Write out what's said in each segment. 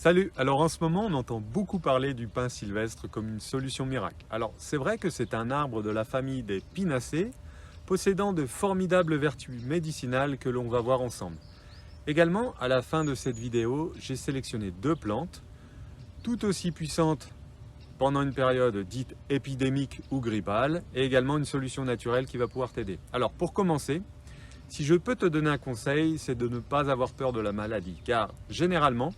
Salut! Alors en ce moment, on entend beaucoup parler du pin sylvestre comme une solution miracle. Alors c'est vrai que c'est un arbre de la famille des pinacées, possédant de formidables vertus médicinales que l'on va voir ensemble. Également, à la fin de cette vidéo, j'ai sélectionné deux plantes, tout aussi puissantes pendant une période dite épidémique ou grippale, et également une solution naturelle qui va pouvoir t'aider. Alors pour commencer, si je peux te donner un conseil, c'est de ne pas avoir peur de la maladie, car généralement,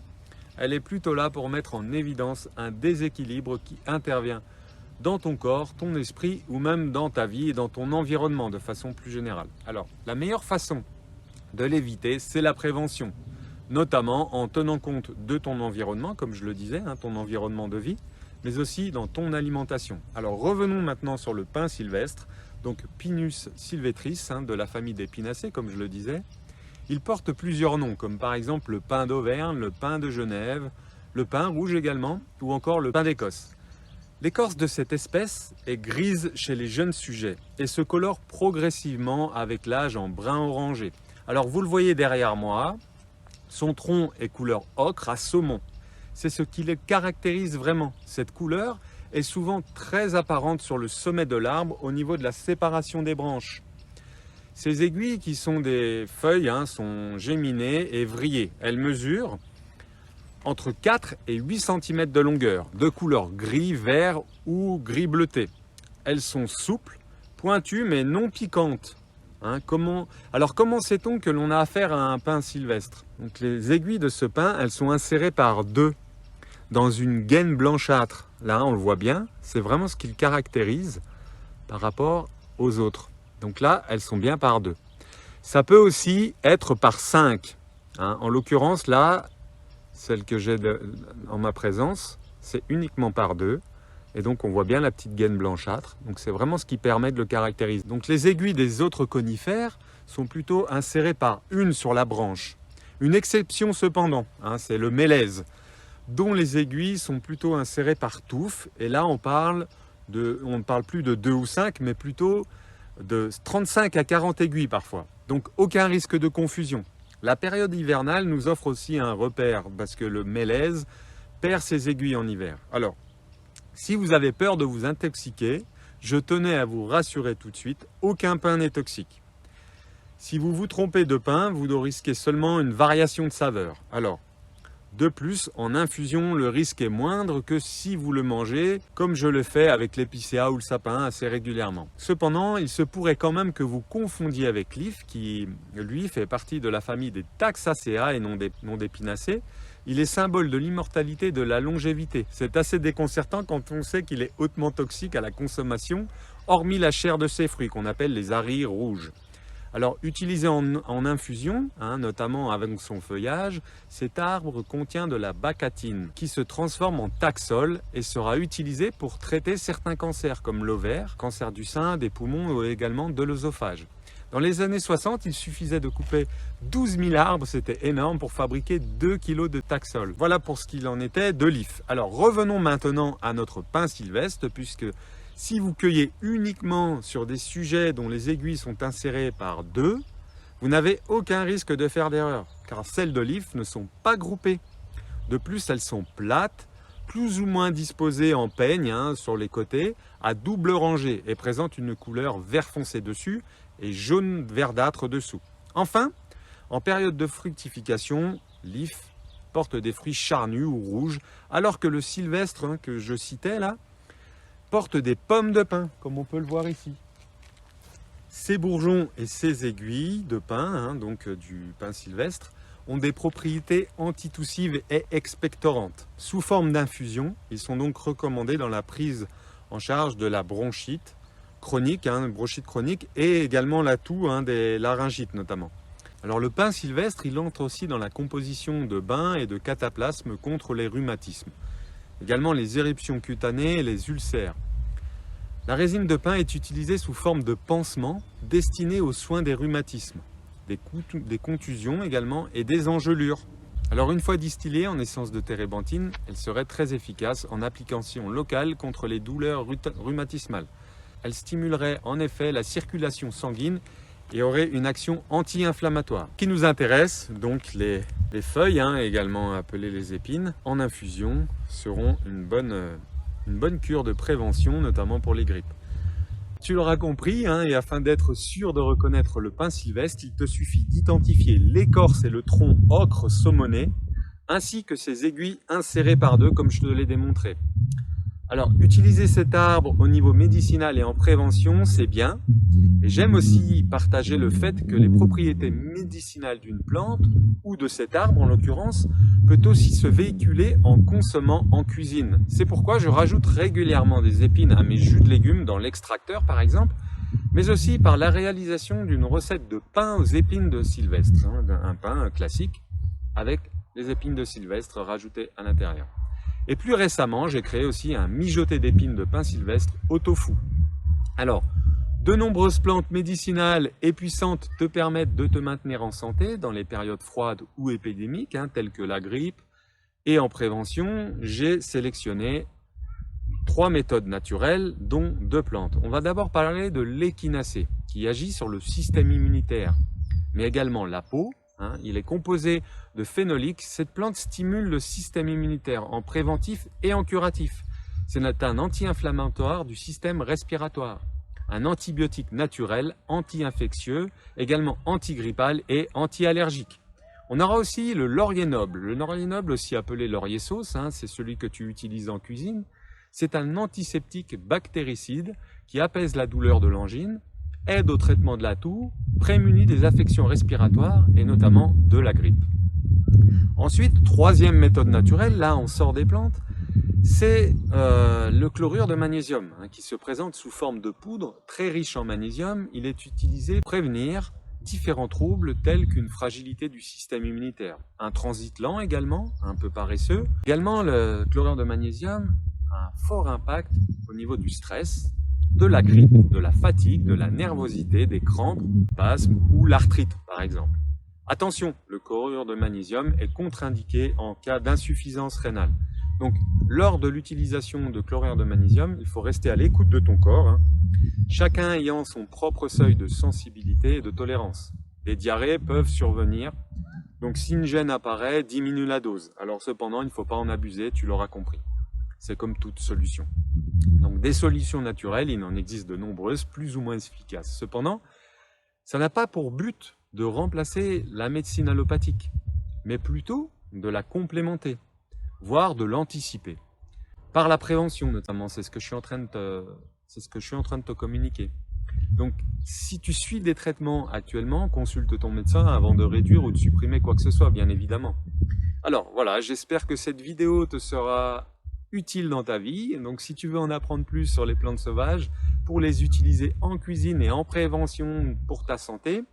elle est plutôt là pour mettre en évidence un déséquilibre qui intervient dans ton corps, ton esprit ou même dans ta vie et dans ton environnement de façon plus générale. Alors, la meilleure façon de l'éviter, c'est la prévention, notamment en tenant compte de ton environnement, comme je le disais, ton environnement de vie, mais aussi dans ton alimentation. Alors, revenons maintenant sur le pin sylvestre, donc Pinus sylvestris, de la famille des pinacées, comme je le disais. Il porte plusieurs noms, comme par exemple le pin d'Auvergne, le pin de Genève, le pin rouge également, ou encore le pin d'Écosse. L'écorce de cette espèce est grise chez les jeunes sujets et se colore progressivement avec l'âge en brun orangé. Alors vous le voyez derrière moi, son tronc est couleur ocre à saumon. C'est ce qui le caractérise vraiment. Cette couleur est souvent très apparente sur le sommet de l'arbre au niveau de la séparation des branches. Ces aiguilles qui sont des feuilles sont géminées et vrillées. Elles mesurent entre 4 et 8 cm de longueur, de couleur gris, vert ou gris bleuté. Elles sont souples, pointues mais non piquantes. Comment sait-on que l'on a affaire à un pin sylvestre? Donc, les aiguilles de ce pin, elles sont insérées par deux dans une gaine blanchâtre. Là, on le voit bien, c'est vraiment ce qui le caractérise par rapport aux autres. Donc là, elles sont bien par deux. Ça peut aussi être par 5. En l'occurrence, là, celle que j'ai en ma présence, c'est uniquement par 2. Et donc, on voit bien la petite gaine blanchâtre. Donc, c'est vraiment ce qui permet de le caractériser. Donc, les aiguilles des autres conifères sont plutôt insérées par une sur la branche. Une exception cependant, c'est le mélèze, dont les aiguilles sont plutôt insérées par touffes. Et là, on ne parle plus de 2 ou 5, mais plutôt de 35 à 40 aiguilles parfois. Donc aucun risque de confusion. La période hivernale nous offre aussi un repère parce que le mélèze perd ses aiguilles en hiver. Alors, si vous avez peur de vous intoxiquer, je tenais à vous rassurer tout de suite, aucun pin n'est toxique. Si vous vous trompez de pin, vous risquez seulement une variation de saveur. Alors, de plus, en infusion, le risque est moindre que si vous le mangez, comme je le fais avec l'épicéa ou le sapin assez régulièrement. Cependant, il se pourrait quand même que vous confondiez avec l'if, qui, lui, fait partie de la famille des Taxacea et non des pinacées. Il est symbole de l'immortalité et de la longévité. C'est assez déconcertant quand on sait qu'il est hautement toxique à la consommation, hormis la chair de ses fruits, qu'on appelle les aris rouges. Alors, utilisé en infusion, notamment avec son feuillage, cet arbre contient de la bacatine qui se transforme en taxol et sera utilisé pour traiter certains cancers comme l'ovaire, cancer du sein, des poumons ou également de l'œsophage. Dans les années 60, il suffisait de couper 12 000 arbres, c'était énorme, pour fabriquer 2 kg de taxol. Voilà pour ce qu'il en était de l'if. Alors revenons maintenant à notre pin sylvestre, puisque si vous cueillez uniquement sur des sujets dont les aiguilles sont insérées par 2, vous n'avez aucun risque de faire d'erreur, car celles de l'if ne sont pas groupées. De plus, elles sont plates, plus ou moins disposées en peigne sur les côtés, à double rangée, et présentent une couleur vert foncé dessus et jaune verdâtre dessous. Enfin, en période de fructification, l'if porte des fruits charnus ou rouges, alors que le sylvestre que je citais là, porte des pommes de pin, comme on peut le voir ici. Ces bourgeons et ces aiguilles de pin, du pin sylvestre, ont des propriétés antitoussives et expectorantes. Sous forme d'infusion, ils sont donc recommandés dans la prise en charge de la bronchite chronique, bronchite chronique, et également la toux, des laryngites notamment. Alors le pin sylvestre, il entre aussi dans la composition de bains et de cataplasmes contre les rhumatismes. Également les éruptions cutanées et les ulcères. La résine de pin est utilisée sous forme de pansement destiné aux soins des rhumatismes, des contusions également et des engelures. Alors une fois distillée en essence de térébenthine, elle serait très efficace en application locale contre les douleurs rhumatismales. Elle stimulerait en effet la circulation sanguine et aurait une action anti-inflammatoire. Ce qui nous intéresse, donc les feuilles, également appelées les épines, en infusion seront une bonne cure de prévention, notamment pour les grippes. Tu l'auras compris, et afin d'être sûr de reconnaître le pin sylvestre, il te suffit d'identifier l'écorce et le tronc ocre saumoné, ainsi que ses aiguilles insérées par deux, comme je te l'ai démontré. Alors, utiliser cet arbre au niveau médicinal et en prévention, c'est bien. Et j'aime aussi partager le fait que les propriétés médicinales d'une plante, ou de cet arbre en l'occurrence, peut aussi se véhiculer en consommant en cuisine. C'est pourquoi je rajoute régulièrement des épines à mes jus de légumes dans l'extracteur par exemple, mais aussi par la réalisation d'une recette de pain aux épines de sylvestre, un pain classique avec les épines de sylvestre rajoutées à l'intérieur. Et plus récemment, j'ai créé aussi un mijoté d'épines de pin sylvestre au tofu. Alors, de nombreuses plantes médicinales et puissantes te permettent de te maintenir en santé dans les périodes froides ou épidémiques, telles que la grippe. Et en prévention, j'ai sélectionné 3 méthodes naturelles, dont 2 plantes. On va d'abord parler de l'échinacée, qui agit sur le système immunitaire, mais également la peau. Il est composé de phénoliques. Cette plante stimule le système immunitaire en préventif et en curatif. C'est un anti-inflammatoire du système respiratoire, un antibiotique naturel, anti-infectieux, également antigrippal et anti-allergique. On aura aussi le laurier noble. Le laurier noble, aussi appelé laurier sauce, c'est celui que tu utilises en cuisine. C'est un antiseptique bactéricide qui apaise la douleur de l'angine, aide au traitement de la toux, prémunit des affections respiratoires et notamment de la grippe. Ensuite, troisième méthode naturelle, là on sort des plantes, c'est le chlorure de magnésium qui se présente sous forme de poudre très riche en magnésium. Il est utilisé pour prévenir différents troubles tels qu'une fragilité du système immunitaire, un transit lent également, un peu paresseux. Également, le chlorure de magnésium a un fort impact au niveau du stress, de la grippe, de la fatigue, de la nervosité, des crampes, spasmes ou l'arthrite par exemple. Attention, le chlorure de magnésium est contre-indiqué en cas d'insuffisance rénale. Donc, lors de l'utilisation de chlorure de magnésium, il faut rester à l'écoute de ton corps, chacun ayant son propre seuil de sensibilité et de tolérance. Les diarrhées peuvent survenir, donc si une gêne apparaît, diminue la dose. Alors cependant, il ne faut pas en abuser, tu l'auras compris. C'est comme toute solution. Donc des solutions naturelles, il en existe de nombreuses, plus ou moins efficaces. Cependant, ça n'a pas pour but de remplacer la médecine allopathique, mais plutôt de la complémenter, voire de l'anticiper. Par la prévention notamment, c'est ce que je suis en train de te communiquer. Donc si tu suis des traitements actuellement, consulte ton médecin avant de réduire ou de supprimer quoi que ce soit, bien évidemment. Alors voilà, j'espère que cette vidéo te sera utile dans ta vie. Donc si tu veux en apprendre plus sur les plantes sauvages, pour les utiliser en cuisine et en prévention pour ta santé,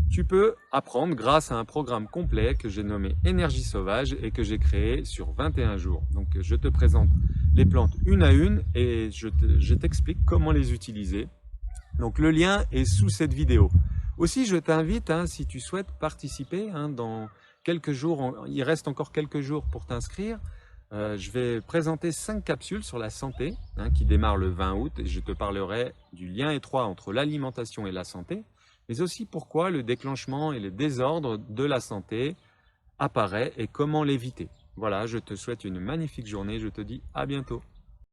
tu peux apprendre grâce à un programme complet que j'ai nommé Énergie sauvage et que j'ai créé sur 21 jours. Donc je te présente les plantes une à une et je t'explique comment les utiliser. Donc le lien est sous cette vidéo. Aussi je t'invite, si tu souhaites participer, dans quelques jours, il reste encore quelques jours pour t'inscrire. Je vais présenter 5 capsules sur la santé qui démarrent le 20 août et je te parlerai du lien étroit entre l'alimentation et la santé, mais aussi pourquoi le déclenchement et les désordres de la santé apparaît et comment l'éviter. Voilà, je te souhaite une magnifique journée, je te dis à bientôt.